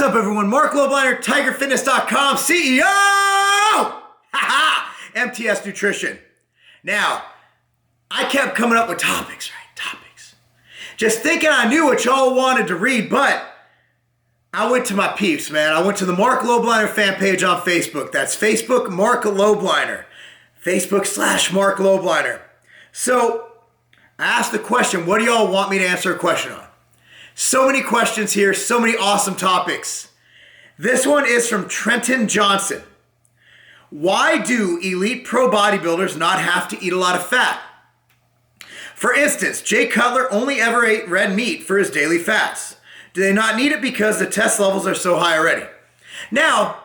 What's up, everyone? Marc Lobliner, TigerFitness.com, CEO! MTS Nutrition. Now, I kept coming up with topics, right? Topics. Just thinking I knew what y'all wanted to read, but I went to my peeps, man. I went to the Marc Lobliner fan page on Facebook. That's Facebook, Marc Lobliner. Facebook/Marc Lobliner. So, I asked the question, what do y'all want me to answer a question on? So many questions here, so many awesome topics. This one is from Trenton Johnson. Why do elite pro bodybuilders not have to eat a lot of fat? For instance, Jay Cutler only ever ate red meat for his daily fats. Do they not need it because the test levels are so high already? Now,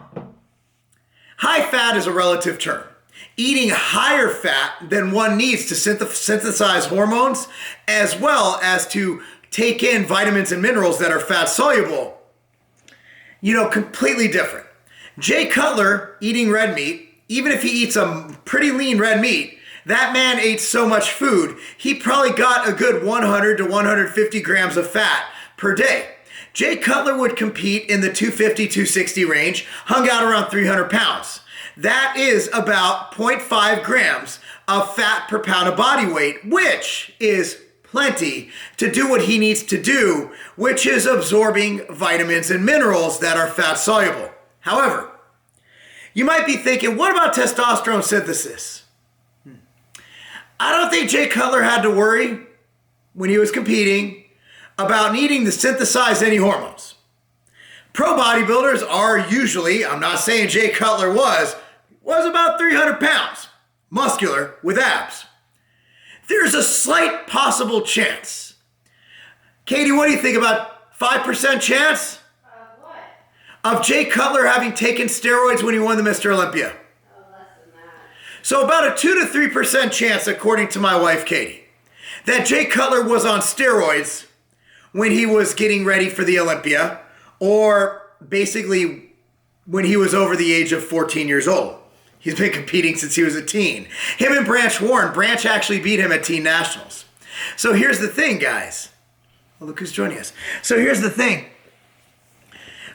high fat is a relative term. Eating higher fat than one needs to synthesize hormones, as well as to take in vitamins and minerals that are fat soluble, completely different. Jay Cutler eating red meat, even if he eats a pretty lean red meat, that man ate so much food, he probably got a good 100 to 150 grams of fat per day. Jay Cutler would compete in the 250, 260 range, hung out around 300 pounds. That is about 0.5 grams of fat per pound of body weight, which is plenty to do what he needs to do, which is absorbing vitamins and minerals that are fat soluble. However, you might be thinking, what about testosterone synthesis? I don't think Jay Cutler had to worry when he was competing about needing to synthesize any hormones. Pro bodybuilders are usually, I'm not saying Jay Cutler was about 300 pounds, muscular with abs. There's a slight possible chance. Katie, what do you think, about 5% chance? What? Of Jay Cutler having taken steroids when he won the Mr. Olympia? Oh, less than that. So about a 2 to 3% chance, according to my wife, Katie, that Jay Cutler was on steroids when he was getting ready for the Olympia, or basically when he was over the age of 14 years old. He's been competing since he was a teen. Him and Branch Warren. Branch actually beat him at Teen Nationals. So here's the thing, guys. Well, look who's joining us. So here's the thing.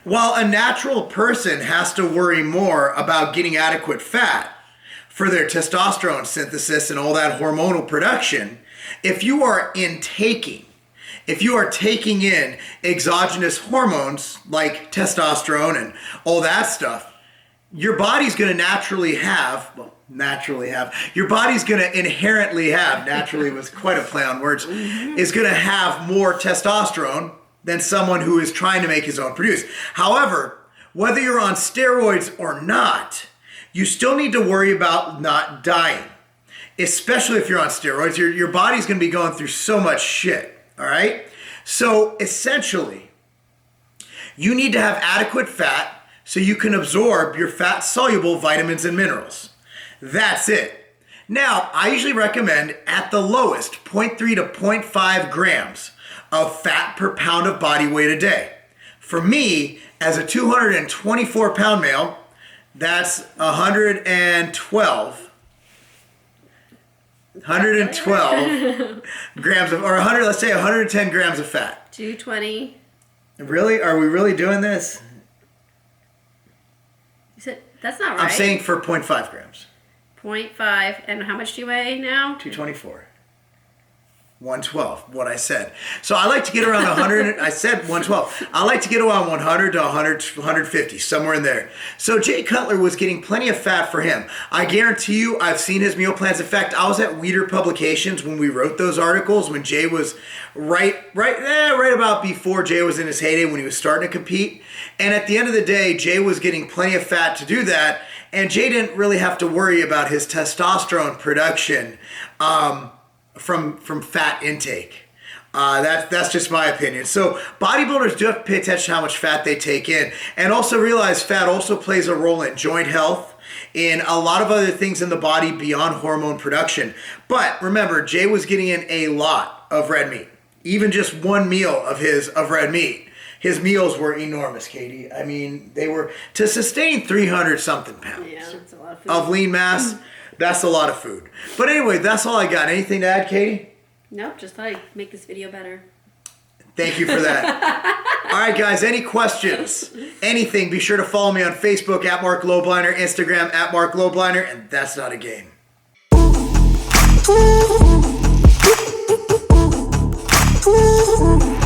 While a natural person has to worry more about getting adequate fat for their testosterone synthesis and all that hormonal production, if you are taking in exogenous hormones like testosterone and all that stuff, your body's going to naturally have, naturally was quite a play on words, is going to have more testosterone than someone who is trying to make his own produce. However, whether you're on steroids or not, you still need to worry about not dying. Especially if you're on steroids, your body's going to be going through so much shit, all right? So essentially, you need to have adequate fat so you can absorb your fat-soluble vitamins and minerals. That's it. Now, I usually recommend at the lowest 0.3 to 0.5 grams of fat per pound of body weight a day. For me, as a 224-pound male, that's 112 grams of, or 100, let's say 110 grams of fat. 220. Really? Are we really doing this? That's not right. I'm saying for 0.5 grams. 0.5. And how much do you weigh now? 224. 112, what I said. So I like to get around 100. I said 112. I like to get around 100 to 150, somewhere in there. So Jay Cutler was getting plenty of fat for him. I guarantee you, I've seen his meal plans. In fact, I was at Weeder Publications when we wrote those articles, when Jay was right about before Jay was in his heyday, when he was starting to compete. And at the end of the day, Jay was getting plenty of fat to do that. And Jay didn't really have to worry about his testosterone production from fat intake. That's just my opinion. So bodybuilders do have to pay attention to how much fat they take in, and also realize fat also plays a role in joint health, in a lot of other things in the body beyond hormone production. But remember, Jay was getting in a lot of red meat. Even just one meal of red meat. His meals were enormous, Katie. I mean, they were, to sustain 300 something pounds that's a lot of food. of lean mass. That's a lot of food. But anyway, that's all I got. Anything to add, Katie? Nope, just thought I'd make this video better. Thank you for that. All right, guys, any questions, anything, be sure to follow me on Facebook at Marc Lobliner, Instagram at Marc Lobliner, and that's not a game. Ooh.